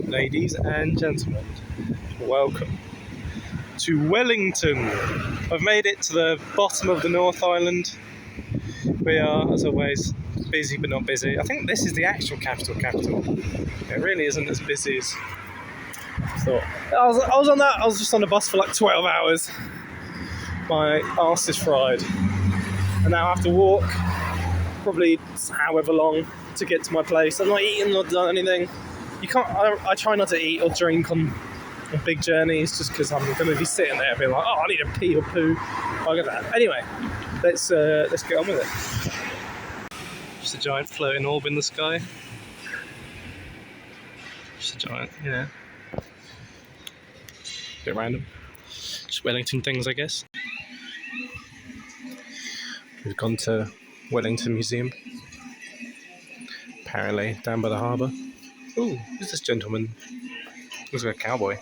Ladies and gentlemen, welcome to Wellington. I've made it to the bottom of the North Island. We are, as always, busy but not busy. I think this is the actual capital. It really isn't as busy as I thought. I was just on the bus for like 12 hours. My arse is fried. And now I have to walk probably however long to get to my place. I'm not eating, not done anything. You can't. I try not to eat or drink on big journeys just because I'm going to be sitting there being like, oh, I need a pee or poo. I'll get that. Anyway, let's get on with it. Just a giant floating orb in the sky. Just a giant, bit random. Just Wellington things, I guess. We've gone to Wellington Museum. Apparently, down by the harbour. Ooh, who's this gentleman? Looks like a cowboy.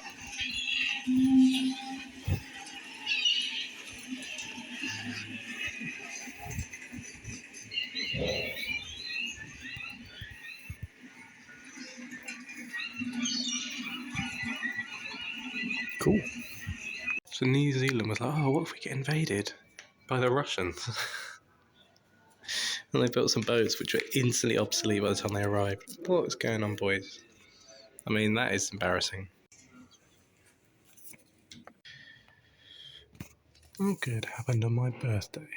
Cool. So New Zealand was like, oh, what if we get invaded by the Russians? And they built some boats which were instantly obsolete by the time they arrived. What's going on, boys? I mean, that is embarrassing. Oh, good. Happened on my birthday.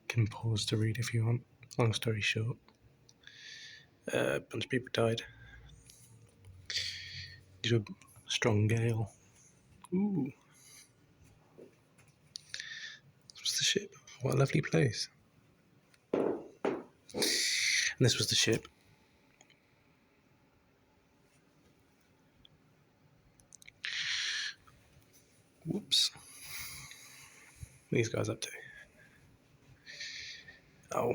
Can pause to read if you want. Long story short. A bunch of people died. Due to a strong gale. Ooh. This was the ship. What a lovely place. And this was the ship. Whoops. What are these guys up to? Oh.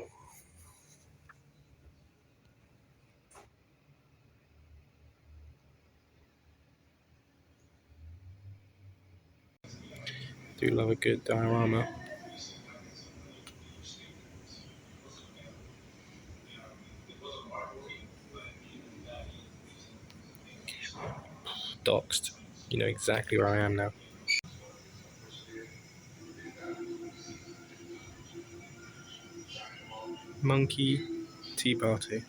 Do love a good diorama. Doxed. You know exactly where I am now. Monkey Tea Party.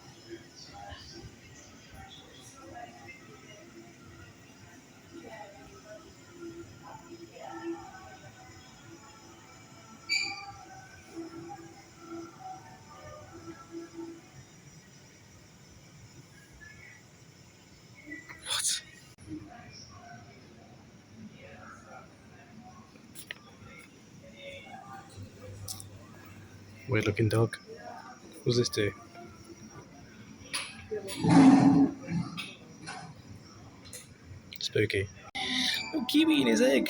What? Weird looking dog. What does this do? Spooky. Oh, kiwi in his egg.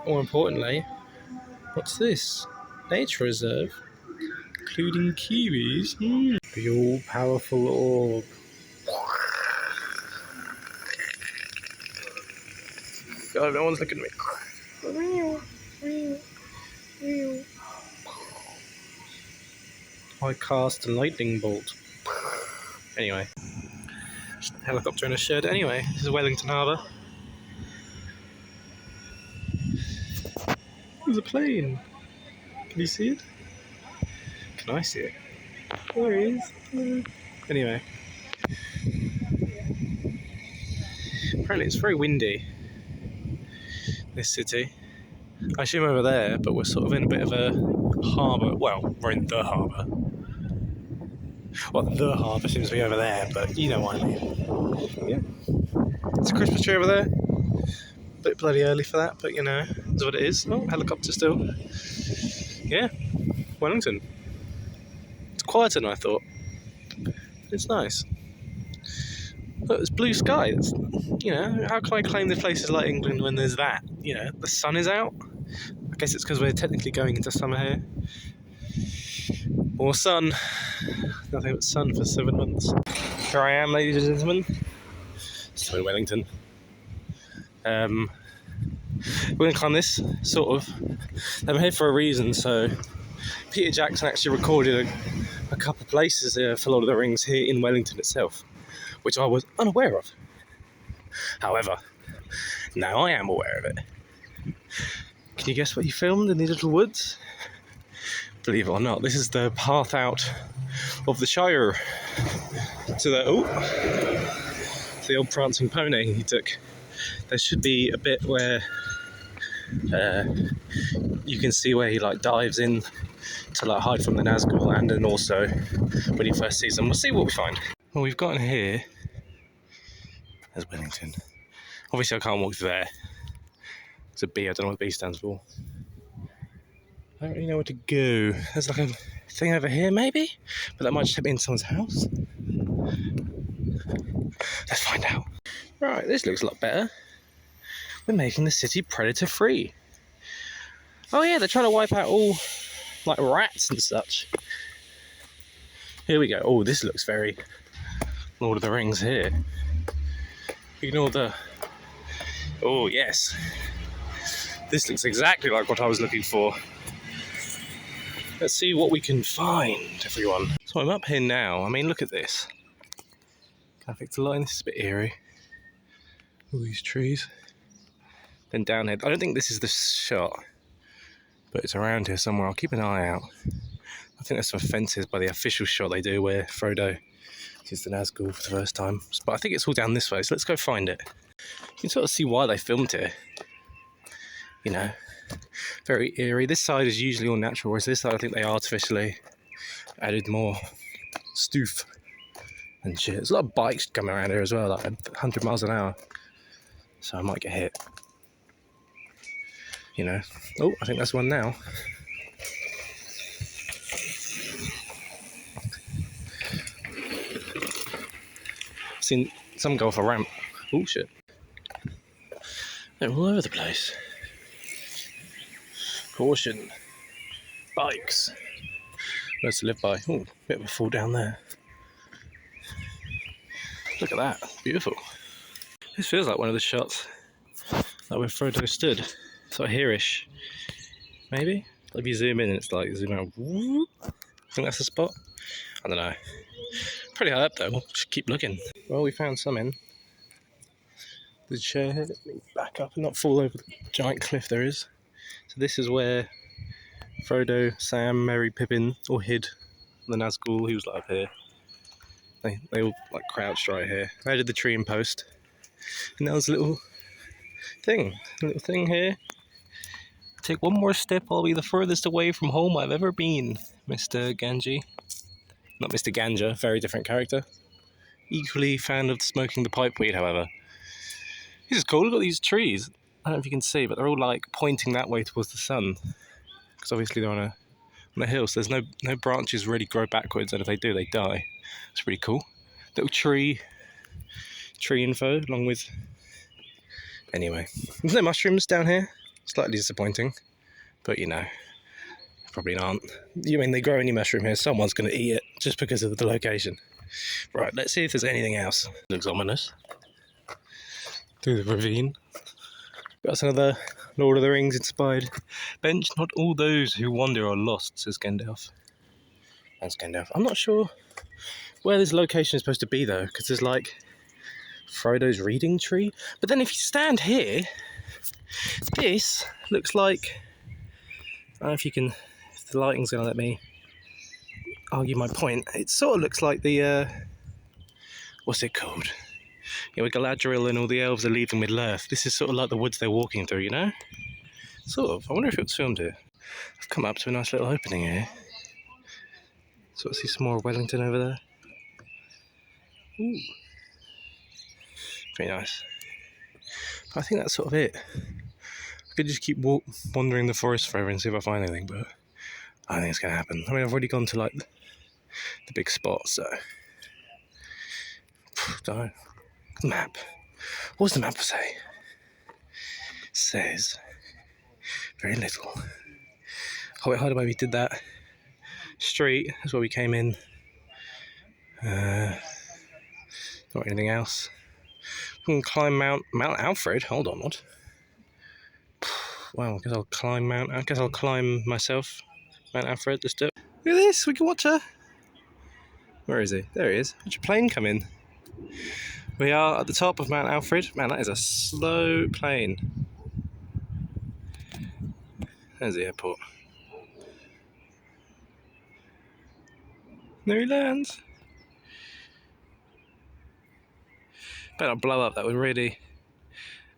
More importantly, what's this? Nature reserve, including kiwis. The all-powerful orb. God, no one's looking at me. I cast a lightning bolt. Anyway. Helicopter in a shed. Anyway, this is Wellington Harbour. There's a plane. Can you see it? Can I see it? There it is. Anyway. Apparently it's very windy. This city. I assume over there, but we're sort of in a bit of a harbour. Well, we're in the harbour. Well, the harbour seems to be over there, but you know what I mean. Yeah. It's a Christmas tree over there. A bit bloody early for that, but it's what it is. Oh, helicopter still. Yeah, Wellington. It's quieter than I thought. It's nice. Look, it's blue sky. It's, how can I claim the places like England when there's that? The sun is out. I guess it's because we're technically going into summer here. More sun. Nothing but sun for 7 months. Here I am, ladies and gentlemen. Still in Wellington. We're going to climb this, sort of. I'm here for a reason, so Peter Jackson actually recorded a couple of places for Lord of the Rings here in Wellington itself. which I was unaware of. However, now I am aware of it. Can you guess what he filmed in these little woods? Believe it or not, this is the path out of the Shire to the old prancing pony he took. There should be a bit where you can see where he like dives in to like hide from the Nazgul, and then also when he first sees them. We'll see what we find. Well, we've gotten here. There's Wellington. Obviously, I can't walk through there. It's a B. I don't know what B stands for. I don't really know where to go. There's like a thing over here, maybe, but that might just take me into someone's house. Let's find out. Right, this looks a lot better. We're making the city predator-free. Oh yeah, they're trying to wipe out all like rats and such. Here we go. Oh, this looks very Lord of the Rings here. Ignore the... Oh, yes. This looks exactly like what I was looking for. Let's see what we can find, everyone. So I'm up here now. I mean, look at this. Perfect line. This is a bit eerie. All these trees. Then down here. I don't think this is the shot, but it's around here somewhere. I'll keep an eye out. I think there's some fences by the official shot they do where Frodo sees the Nazgul for the first time. But I think it's all down this way, so let's go find it. You can sort of see why they filmed it. You know, very eerie. This side is usually all natural, whereas this side I think they artificially added more stoof and shit. There's a lot of bikes coming around here as well, like 100 miles an hour. So I might get hit. You know. Oh, I think that's one now. I've seen some go off a ramp. Oh shit. They're all over the place. Caution. Bikes. Words to live by. Oh, bit of a fall down there. Look at that. Beautiful. This feels like one of the shots like where Frodo stood. Sort of here-ish. Maybe? If you zoom in, it's like zoom out. Whoop. I think that's the spot. I don't know. Pretty high up though. We'll just keep looking. Well, we found some in. The chair here. Let me back up and not fall over the giant cliff there is. So this is where Frodo, Sam, Merry, Pippin all hid the Nazgul. He was like up here. They all like crouched right here. They did the tree and post. And there was a little thing here. Take one more step, I'll be the furthest away from home I've ever been, Mr. Ganji. Not Mr. Ganja, very different character. Equally fan of smoking the pipe weed, however. This is cool, look at these trees. I don't know if you can see, but they're all like pointing that way towards the sun. Because obviously they're on a hill, so there's no branches really grow backwards, and if they do, they die. It's pretty cool. Little tree info, along with... Anyway, there's no mushrooms down here. Slightly disappointing, but you know, probably aren't. You mean they grow any mushroom here, someone's going to eat it just because of the location. Right, let's see if there's anything else. Looks ominous. Through the ravine. Got another Lord of the Rings inspired bench. Not all those who wander are lost, says Gandalf. That's Gandalf. I'm not sure where this location is supposed to be though, because there's like Frodo's reading tree. But then if you stand here, this looks like, I don't know if you can, if the lighting's going to let me argue my point. It sort of looks like the, what's it called? Yeah, with Galadriel and all the elves are leaving Middle-earth. This is sort of like the woods they're walking through, you know? Sort of. I wonder if it was filmed here. I've come up to a nice little opening here. Sort of see some more Wellington over there. Ooh. Pretty nice. But I think that's sort of it. I could just keep wandering the forest forever and see if I find anything, but I don't think it's going to happen. I mean, I've already gone to like the big spot, so... Don't know. Map. What does the map say? It says very little. Oh wait, Hideaway, we did that. Street, that's where we came in. Not anything else. We can climb Mount Alfred. Hold on, what? Well, I guess I'll climb myself. Mount Alfred, let's do it. Look at this, we can watch a... Where is he? There he is. Watch a plane come in. We are at the top of Mount Alfred. Man, that is a slow plane. There's the airport. There he lands. Better not blow up, that would really...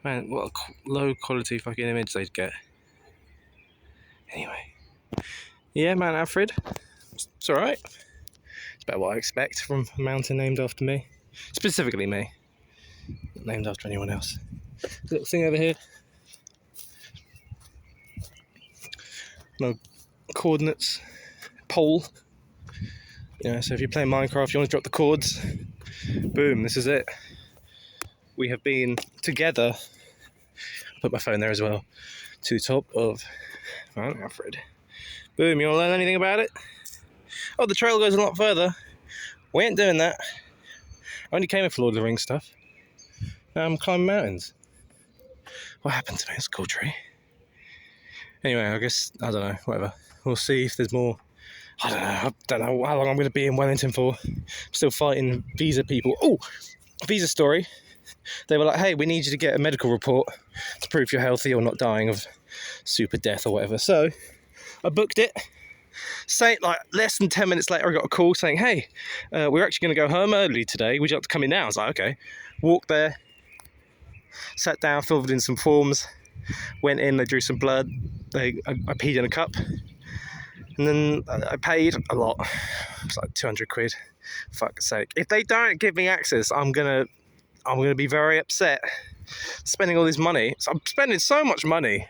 Man, what a low quality fucking image they'd get. Anyway. Yeah, Mount Alfred. It's alright. It's about what I expect from a mountain named after me. Specifically me. Not named after anyone else. Little thing over here. No coordinates. Pole. You know, so if you're playing Minecraft, you want to drop the chords. Boom, this is it. We have been together. I'll put my phone there as well. To the top of Mount Alfred. Boom, you want to learn anything about it? Oh, the trail goes a lot further. We ain't doing that. I only came here for Lord of the Rings stuff. Now I'm climbing mountains. What happened to me? It's a cool tree. Anyway, I guess, I don't know, whatever. We'll see if there's more. I don't know how long I'm going to be in Wellington for. I'm still fighting visa people. Oh, visa story. They were like, hey, we need you to get a medical report to prove you're healthy or not dying of super death or whatever. So I booked it. Say like less than 10 minutes later, I got a call saying, hey, we're actually going to go home early today. Would you like to come in now? I was like, okay. Walked there, sat down, filled in some forms, went in, they drew some blood. I peed in a cup. And then I paid a lot. It's like 200 quid. Fuck's sake. If they don't give me access, I'm gonna be very upset. Spending all this money. So I'm spending so much money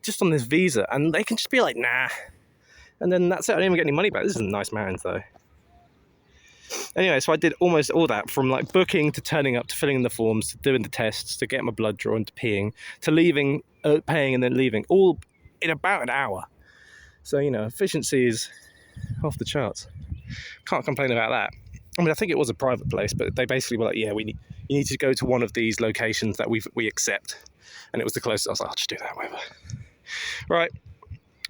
just on this visa, and they can just be like, nah. And then that's it. I don't even get any money back. This is a nice mountain, though. Anyway, so I did almost all that, from like booking to turning up to filling in the forms to doing the tests to getting my blood drawn to peeing to leaving, paying and then leaving, all in about an hour. So, you know, efficiency is off the charts. Can't complain about that. I mean, I think it was a private place, but they basically were like, yeah, you need to go to one of these locations that we accept. And it was the closest. I was like, I'll just do that, whatever. Right.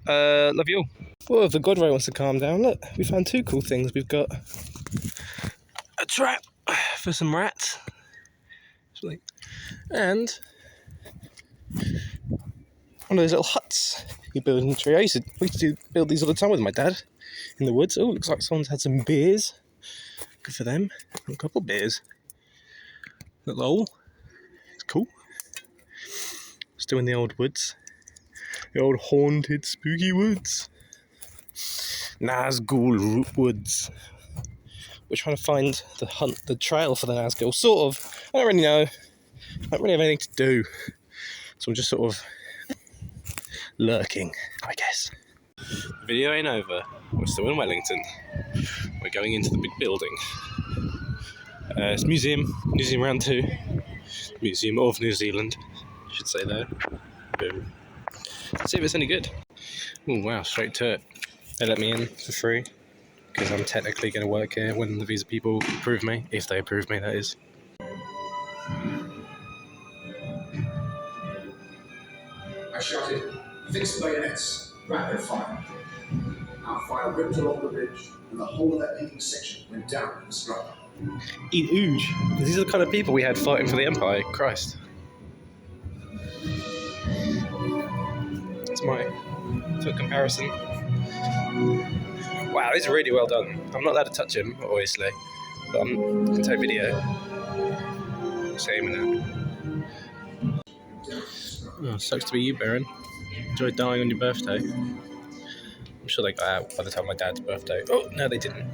Love you all. Well, if the Godray wants to calm down, look, we found two cool things. We've got a trap for some rats. And one of those little huts you build in the tree. We used to build these all the time with my dad in the woods. Oh, looks like someone's had some beers. Good for them. A couple of beers. Little hole. It's cool. Still in the old woods. The old haunted, spooky woods. Nazgul woods. We're trying to find the trail for the Nazgul. Sort of. I don't really know. I don't really have anything to do. So I'm just sort of lurking, I guess. The video ain't over. We're still in Wellington. We're going into the big building. It's Museum Round 2. Museum of New Zealand, I should say there. Boom. Let's see if it's any good. Oh wow, straight to it. They let me in for free, because I'm technically going to work here when the visa people approve me. If they approve me, that is. I shouted, fix bayonets, rapid fire. Our fire ripped along the ridge, and the whole of that leading section went down in the struggle. Eat ooge. These are the kind of people we had fighting for the Empire. Christ. That's to a comparison. Wow, this is really well done. I'm not allowed to touch him, obviously, but I can take video. Same in that. Oh, sucks to be you, Baron. Enjoyed dying on your birthday. I'm sure they got out by the time my dad's birthday. Oh, no, they didn't.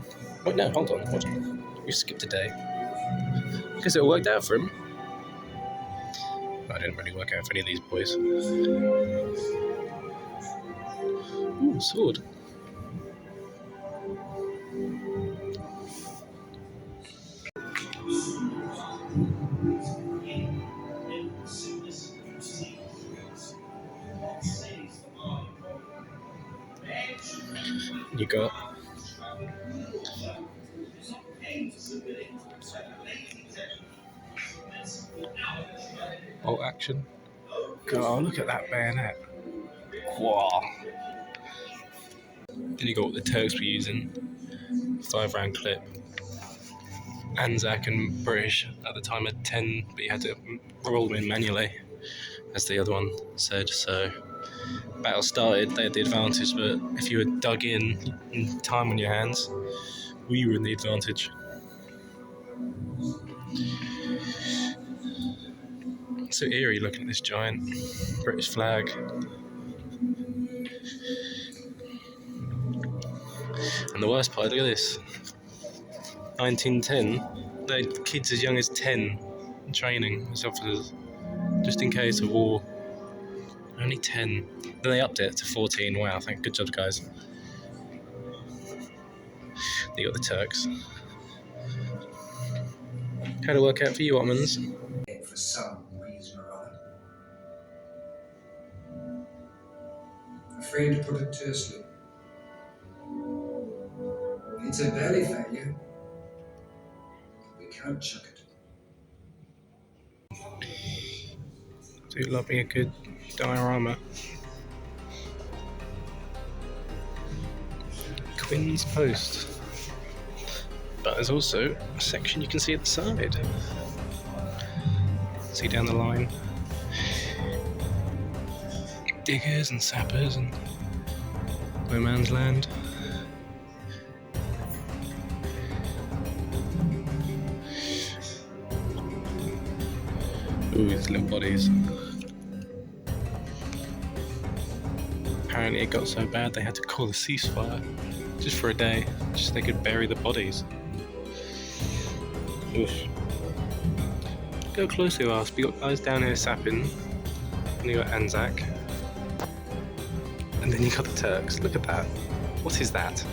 Wait, no, hold on. We skipped a day. I guess it all worked out for him. I didn't really work out for any of these boys. Ooh, sword. You got bolt action. God, look at that bayonet. Wow. Then you got what the Turks were using. 5-round clip. Anzac and British at the time had 10, but you had to roll them in manually, as the other one said. So battle started, they had the advantage, but if you were dug in time on your hands, we were in the advantage. It's so eerie looking at this giant British flag. And the worst part, look at this. 1910, they had kids as young as 10 training as officers, just in case of war. Only 10. Then they upped it to 14. Wow, good job, guys. They got the Turks. How'd it work out for you, Ottomans? For some reason or other. Afraid to put it tersely. It's a barely failure. We can't chuck it. Do love me a good diorama. Quinn's Post. But there's also a section you can see at the side. See down the line. Diggers and sappers and no man's land. Ooh, these little bodies. Apparently it got so bad they had to call a ceasefire just for a day, just so they could bury the bodies. Oof. Go closely, ask. We got guys down here sapping, and you got Anzac, and then you got the Turks. Look at that. What is that?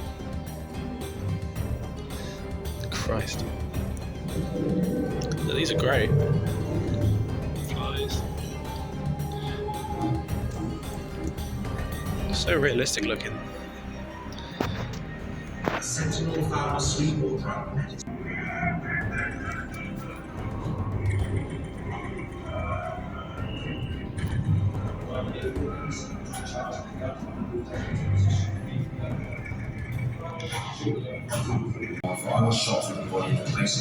Christ. These are great. Flies. So realistic looking. Sentinel found asleep or drunk. I was shot through the body of the place.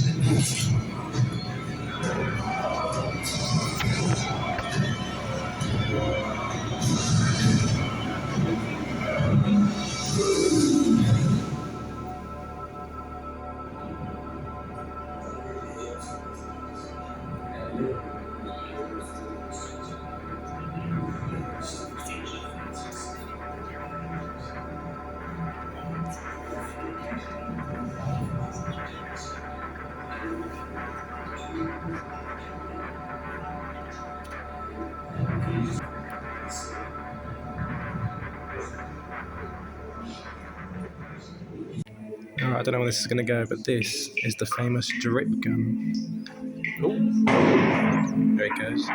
Alright, I don't know where this is going to go, but this is the famous drip gun. Oh, there it goes.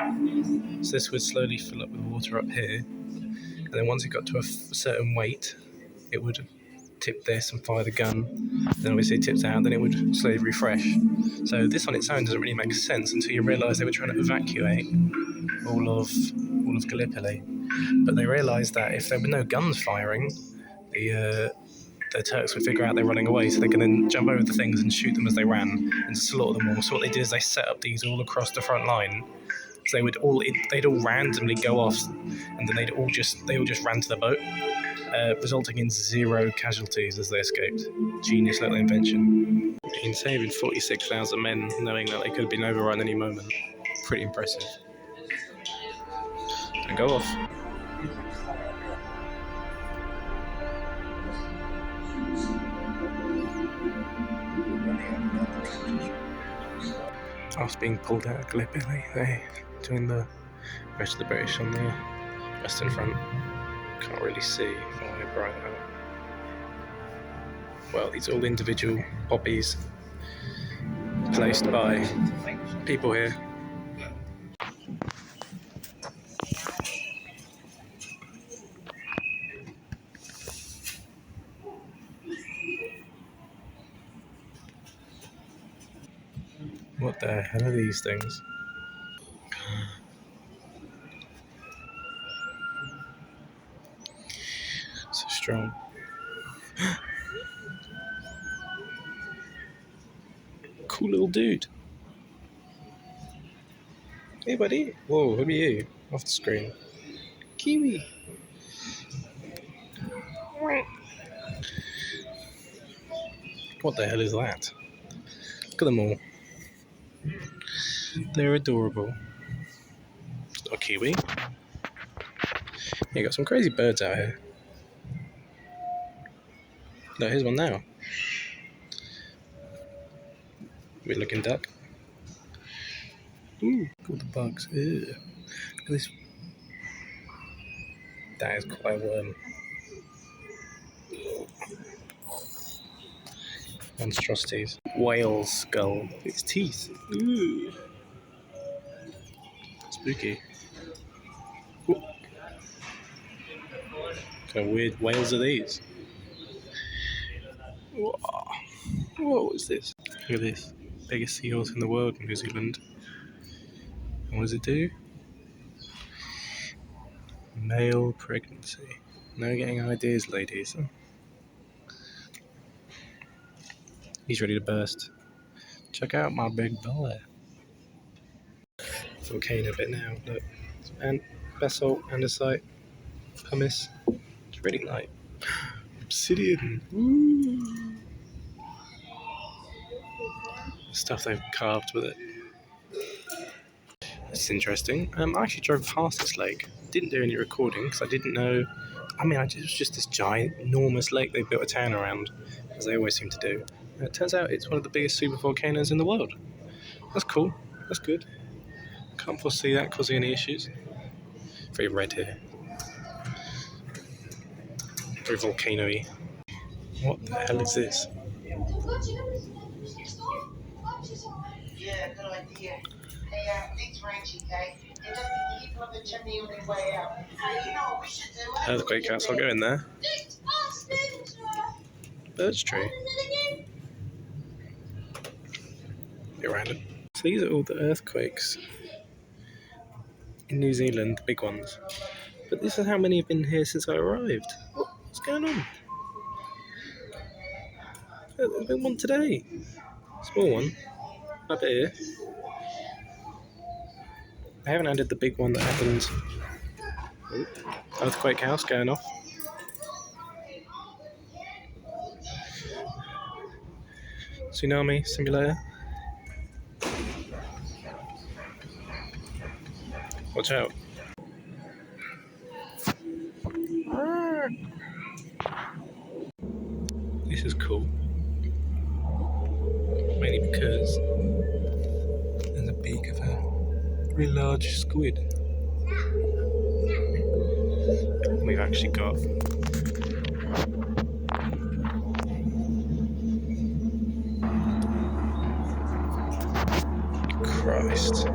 So this would slowly fill up with water up here, and then once it got to a certain weight, it would tip this and fire the gun. Then obviously it tips out, then it would slowly refresh. So this on its own doesn't really make sense until you realise they were trying to evacuate all of Gallipoli. But they realised that if there were no guns firing, the Turks would figure out they're running away, so they can then jump over the things and shoot them as they ran and slaughter them all. So what they did is they set up these all across the front line. So they'd all randomly go off, and then they all just ran to the boat, resulting in 0 casualties as they escaped. Genius little invention. In saving 46,000 men, knowing that they could have been overrun any moment. Pretty impressive. And go off. After being pulled out of Gallipoli, they joined the rest of the British on the Western Front. Can't really see why I bright out. Well, these are all individual poppies placed by people here. What the hell are these things? So strong. Cool. cool little dude. Hey, buddy. Whoa, who are you? Off the screen. Kiwi. What the hell is that? Look at them all. They're adorable. It's not a kiwi. You got some crazy birds out here. No, here's one now. Weird looking duck. Ooh, all the bugs. Ew. Look at this. That is quite a worm. Monstrosities. Whale skull. Its teeth. Ooh. Spooky. Ooh. What kind of weird whales are these? Whoa. What is this? Look at this. Biggest seahorse in the world in New Zealand. And what does it do? Male pregnancy. No getting ideas, ladies. He's ready to burst. Check out my big belly. Volcano bit now. Look. And basalt, andesite, pumice. It's really light. Obsidian. Ooh. Stuff they've carved with it. This is interesting. I actually drove past this lake. Didn't do any recording because I didn't know. It was just this giant, enormous lake they built a town around, as they always seem to do. And it turns out it's one of the biggest supervolcanoes in the world. That's cool. That's good. Can't foresee that causing any issues. Very red here. Very volcano-y. What the hell is this? Yeah, good idea. Hey, thanks for entry, Kate. And just be careful of the chimney on the way out. Hey, you know what we should do? Earthquake house, I'll go in there. Birch tree. Bit random. So these are all the earthquakes in New Zealand, the big ones. But this is how many have been here since I arrived. What's going on? There's been one today. Small one. Up here. I haven't added the big one that happened. Ooh. Earthquake house going off. Tsunami simulator. Watch out. This is cool. Mainly because there's a beak of a really large squid. We've actually got Christ.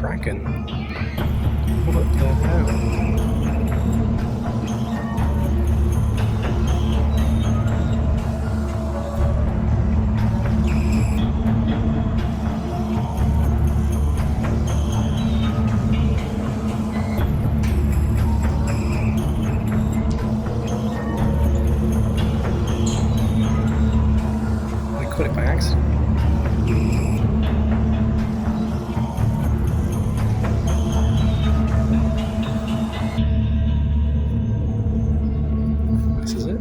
kraken. What the hell? I caught it by accident. This is it.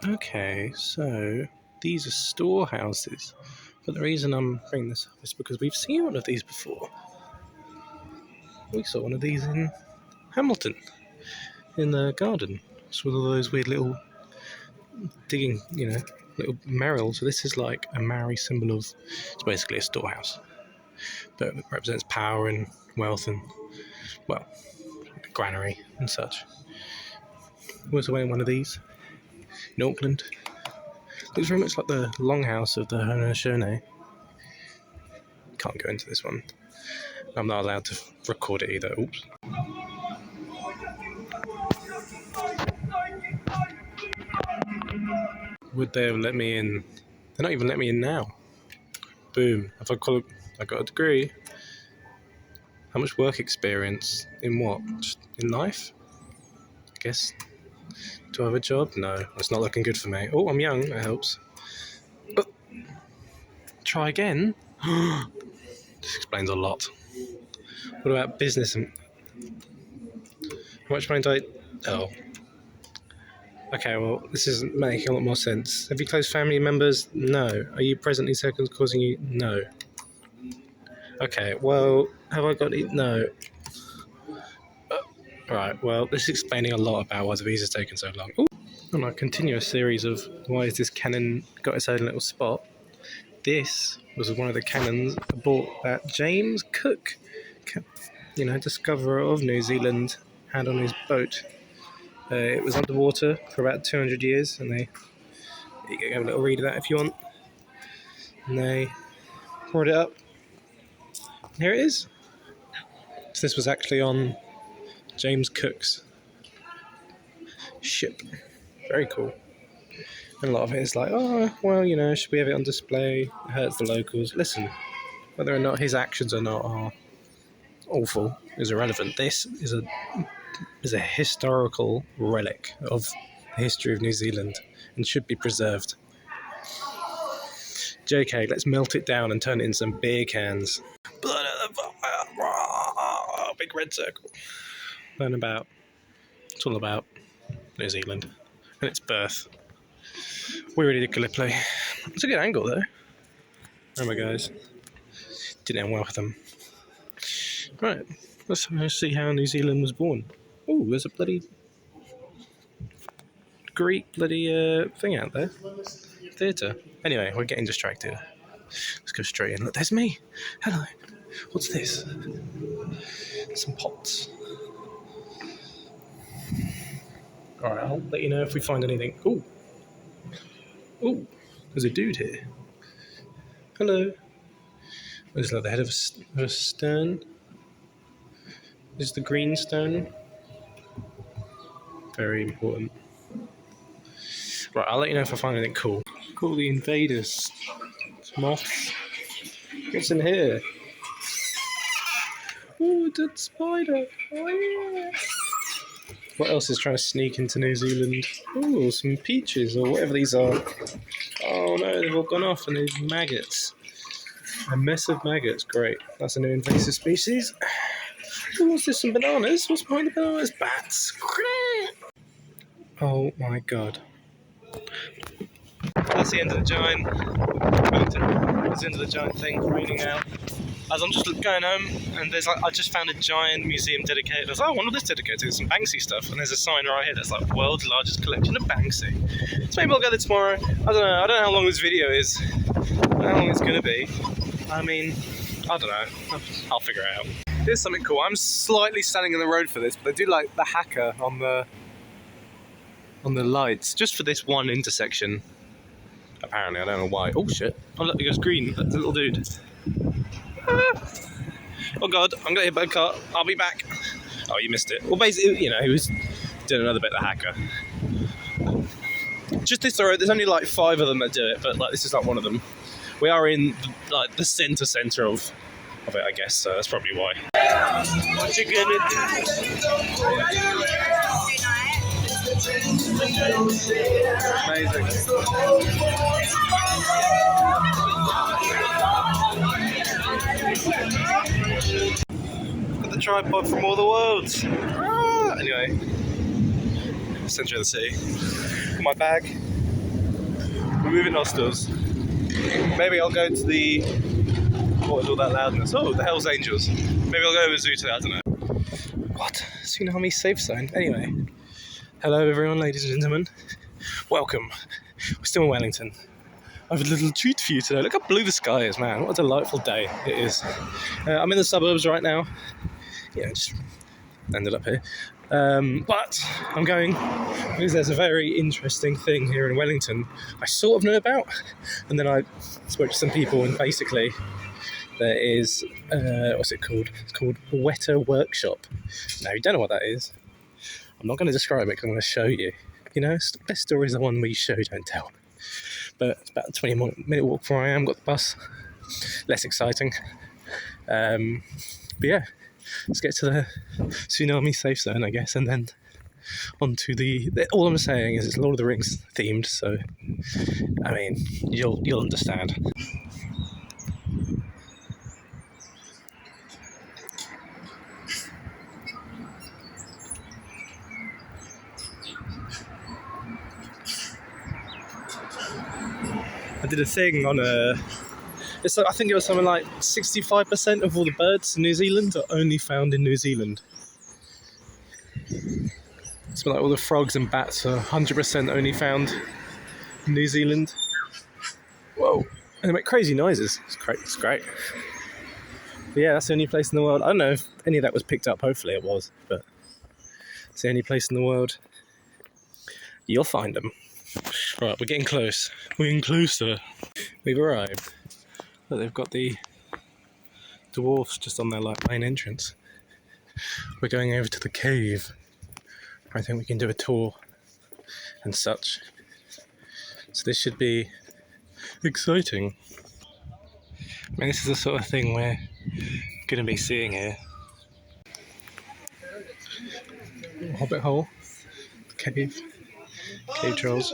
Okay, so these are storehouses. But the reason I'm bringing this up is because we've seen one of these before. We saw one of these in Hamilton, in the garden. It's one of those weird little digging, little Merrill. So this is like a Maori symbol of, it's basically a storehouse. But it represents power and wealth and, well, granary and such. We also went in one of these in Auckland. Looks very much like the longhouse of the Haudenosaunee. Can't go into this one. I'm not allowed to record it either. Oops. Would they have let me in? They're not even letting me in now. Boom. I got a degree. How much work experience? In what? Just in life? I guess. Do I have a job? No. That's not looking good for me. Oh, I'm young. That helps. Oh. Try again? This explains a lot. What about business? How much money do I... Oh. Okay, well, this is making a lot more sense. Have you close family members? No. Are you presently causing you? No. Okay, well, have I got it? No. Right, well, this is explaining a lot about why the visa's taken so long. Ooh. And I continue a series of why has this cannon got its own little spot. This was one of the cannons aboard that James Cook, discoverer of New Zealand, had on his boat. It was underwater for about 200 years, and you can have a little read of that if you want. And they brought it up. And here it is. So this was actually on James Cook's ship. Very cool. And a lot of it is like, oh, well, should we have it on display? It hurts the locals. Listen, whether or not his actions are awful is irrelevant. This is a historical relic of the history of New Zealand and should be preserved. JK, let's melt it down and turn it into some beer cans. Blood of the fire, big red circle. It's all about New Zealand and its birth. We really did Gallipoli. It's a good angle though. Remember guys, didn't end well with them. Right, let's see how New Zealand was born. Oh, there's a bloody Greek thing out there. Theatre. Anyway, we're getting distracted. Let's go straight in. Look, there's me. Hello. What's this? Some pots. Alright, I'll let you know if we find anything. Ooh, there's a dude here. Hello. There's like the head of a stern. This is the green stone. Very important. Right, I'll let you know if I find anything cool. Call the invaders. It's moths. What's in here? Ooh, a dead spider. Oh yeah. What else is trying to sneak into New Zealand? Ooh, some peaches or whatever these are. Oh no, they've all gone off and there's maggots. A mess of maggots. Great. That's a new invasive species. Ooh, what's this? Some bananas? What's behind the bananas? Bats. Oh my god. That's the end of the giant Wellington. That's the end of the giant thing. Raining out. As I'm just going home, and I just found a giant museum dedicated. I was like, I wonder what this dedicated to. There's some Banksy stuff, and there's a sign right here that's like world's largest collection of Banksy. So maybe I'll go there tomorrow. I don't know. I don't know how long this video is. I don't know how long it's gonna be. I mean, I don't know. I'll figure it out. Here's something cool. I'm slightly standing in the road for this, but they do like the hacker on the lights just for this one intersection. Apparently, I don't know why. Oh shit! Oh look, it goes green. That's a little dude. Ah. Oh god, I'm gonna hit by a car. I'll be back. Oh, you missed it. Well, basically, you know, he was doing another bit of the hacker. Just this road. There's only like 5 of them that do it, but like this is like one of them. We are in like the centre of it, I guess. So that's probably why. What you gonna do? Amazing. Got the tripod from all the worlds. Anyway, centre of the city. Got my bag. We're moving hostels. Maybe I'll go to the... What is all that loudness? Oh, the Hells Angels. Maybe I'll go to the zoo today, I don't know. What? Tsunami safe zone? Anyway. Hello everyone, ladies and gentlemen. Welcome. We're still in Wellington. I have a little treat for you today. Look how blue the sky is, man. What a delightful day it is. I'm in the suburbs right now. Yeah, just ended up here. But I'm going because there's a very interesting thing here in Wellington I sort of know about, and then I spoke to some people, and basically there is what's it called? It's called Wetter Workshop. Now you don't know what that is. I'm not going to describe it because I'm going to show you. You know, the best story is the one where you show, don't tell. But it's about a 20-minute walk from where I am. Got the bus. Less exciting. But yeah. Let's get to the tsunami safe zone, I guess, and then onto the... All I'm saying is it's Lord of the Rings themed, so I mean, you'll understand. I did a thing on a... It's like, I think it was something like 65% of all the birds in New Zealand are only found in New Zealand. It's like all the frogs and bats are 100% only found in New Zealand. Whoa. And they make crazy noises. It's great. It's great. But yeah, that's the only place in the world. I don't know if any of that was picked up. Hopefully it was. But it's the only place in the world you'll find them. Right, we're getting close. We're getting closer. We've arrived. Look, they've got the dwarfs just on their like main entrance. We're going over to the cave. I think we can do a tour and such. So this should be exciting. I mean, this is the sort of thing we're going to be seeing here. Hobbit hole, cave trolls.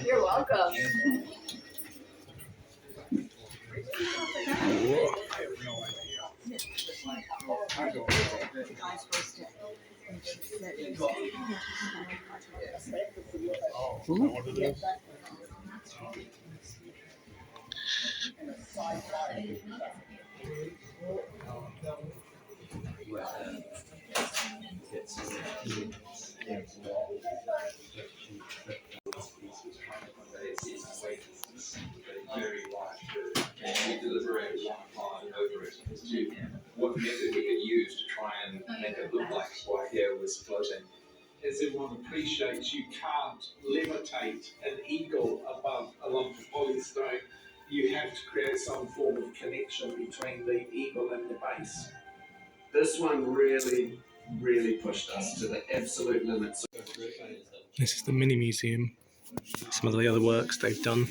You're welcome. What method we could use to try and make it look like what here was floating. As everyone appreciates, you can't levitate an eagle above a lump of polystone. You have to create some form of connection between the eagle and the base. This one really pushed us to the absolute limits. This is the mini museum. Some of the other works they've done.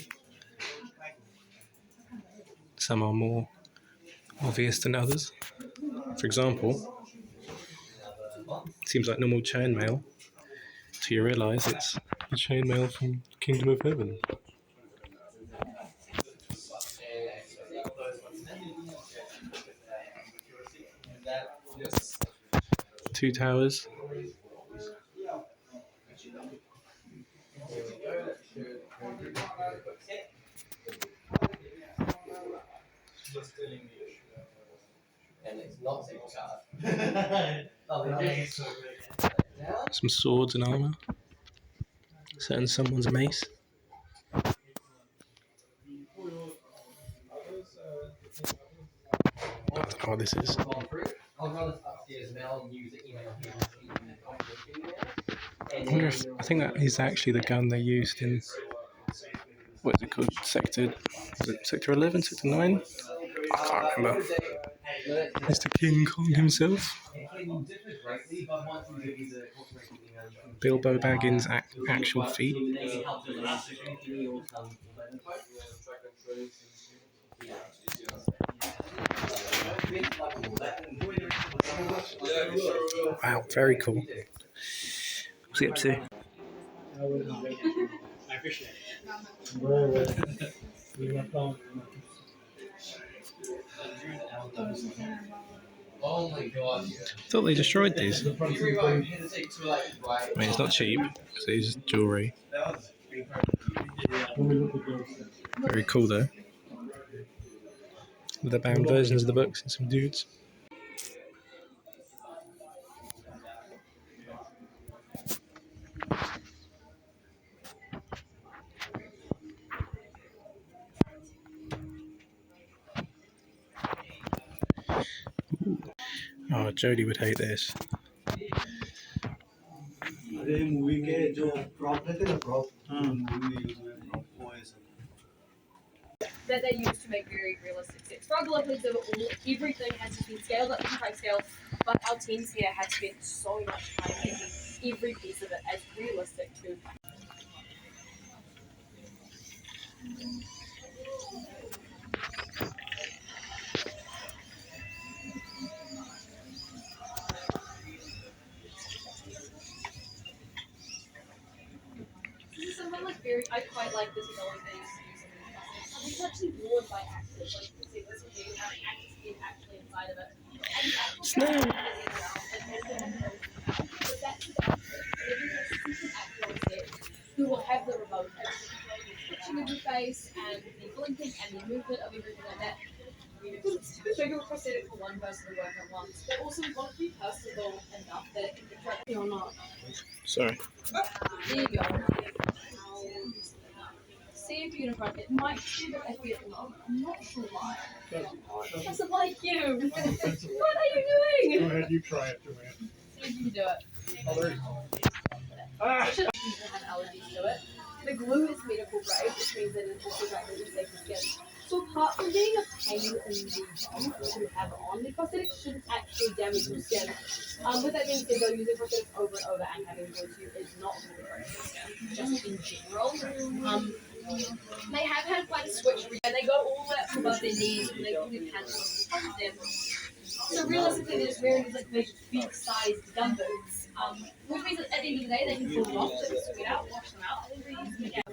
Some are more obvious than others. For example, it seems like normal chainmail till you realise it's the chainmail from Kingdom of Heaven. 2 towers. And it's not single card. Some swords and armour. Setting someone's mace. I don't know what this is. I'll run upstairs now and use the email here. I wonder if, I think that is actually the gun they used in, what is it called, Sector 11, Sector 9? I can't remember. Mr. King Kong himself. Bilbo Baggins' actual feet. Wow, very cool. What's he up to? Oh my god. I thought they destroyed these. I mean, it's not cheap, because it is jewellery. Very cool though. With the bound versions of the books and some dudes. Oh, Jodie would hate this. That they use to make very realistic sets. For our Galapagos, everything has just been scaled up to type scale, but our teams here have spent so much time making every piece of it as realistic to. This is something like very, I quite like the technology they used to use in these buses. These are actually worn by actors, like you can see this would be having actors skin actually inside of it. And the actual Snow. but that's the benefit. There is a secret actor on set who will have the remote and the twitching of your face and the blinking and the movement of everything like that. It's too big of a prosthetic for one person to work at once, but also we want it to be personable enough that it can attract you or not. Sorry. There you go. See if you're in front. It might be a bit iffy at the moment. I'm not sure why. It doesn't like you. What are you doing? Go ahead, you try it, Joanne. See if you can do it. Oh, there you go. People have allergies to it. The glue is medical grade, which means that it's also directly safe for skin. So apart from being a pain in the bum to have on, the prosthetics shouldn't actually damage your skin. With that being said, though, using prosthetics over and over and having glue to you is not really great for skin, just in general. They have had quite a switch, and they go all the way up above their knees, and they pull their pants on top of them. So realistically, they're just wearing these like big-sized gum boots, which means that at the end of the day, they can pull them off, they can swing it out, wash them out, and then reuse them again.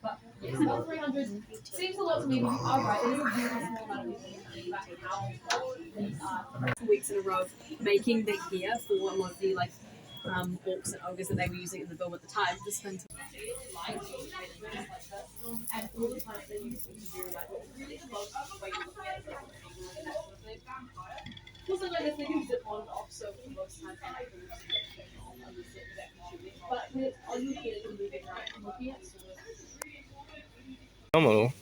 But yes, about 300 seems a lot to me, but you are right, it is a very small amount of people about how old these are. Weeks in a row making the gear for a lot of the like orcs and ogres that they were using in the film at the time. Just spent and all the time they used to do like really the most way you look at it. Also, like if they can zip on and off, so for most times I can but when it's on your head and moving right and looking at Phenomenal.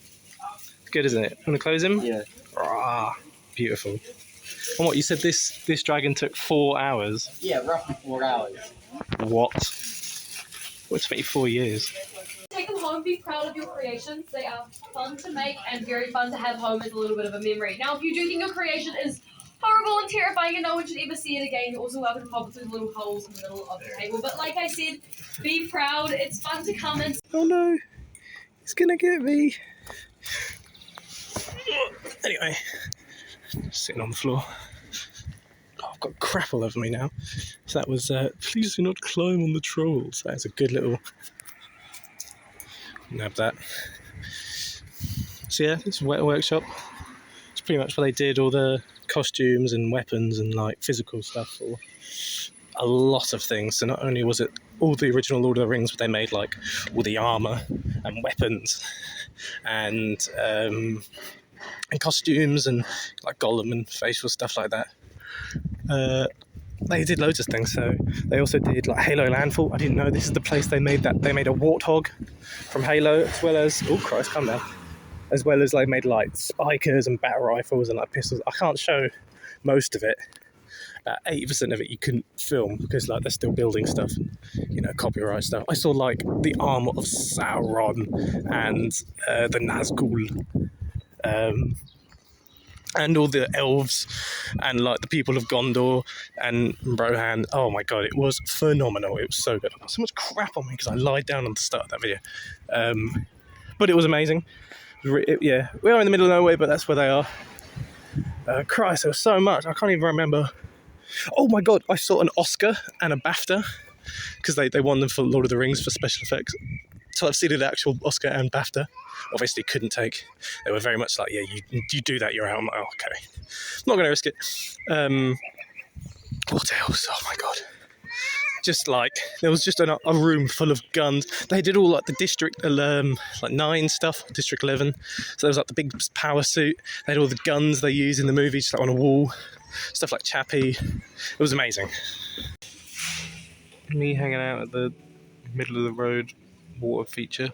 Good, isn't it? Want to close him? Yeah. Ah, beautiful. And what, you said this dragon took 4 hours? Yeah, roughly 4 hours. What? Well, it's 24 years. take them home, be proud of your creations. They are fun to make and very fun to have home as a little bit of a memory. Now, if you do think your creation is horrible and terrifying and no one should ever see it again, you're also welcome to pop through the little holes in the middle of the table. But like I said, be proud. It's fun to come and... Oh no, he's gonna get me. Anyway, sitting on the floor. Oh, I've got crap all over me now. So that was, please do not climb on the trolls. That's a good little... Nab that. So yeah, it's a workshop. It's It's pretty much where they did all the costumes and weapons and like physical stuff for a lot of things. So not only was it all the original Lord of the Rings, but they made like all the armor and weapons and costumes and like Gollum and facial stuff like that. They did loads of things. So they also did like Halo Landfall. I didn't know this is the place they made that. They made a warthog from Halo, as well as come down. As well as they made like spikers and battle rifles and like pistols. I can't show most of it. About 80% of it you couldn't film because like they're still building stuff, copyright stuff. I saw like the armor of Sauron and the Nazgul. And all the elves and like the people of Gondor and Rohan. Oh my god, it was phenomenal. It was so good. I got so much crap on me because I lied down on the start of that video. But it was amazing. Yeah, we are in the middle of nowhere, but that's where they are. Christ, there was so much. I can't even remember. Oh my god, I saw an Oscar and a BAFTA because they won them for Lord of the Rings for special effects. So I've seen an actual Oscar and BAFTA. Obviously couldn't take. They were very much like, yeah, you do that, you're out. I'm like, oh, okay. I'm not going to risk it. What else? Oh my god. Just like, there was just a room full of guns. They did all like the District 9 stuff, District 11. So there was like the big power suit. They had all the guns they use in the movie, just like on a wall. Stuff like Chappie. It was amazing. Me hanging out at the middle of the road water feature.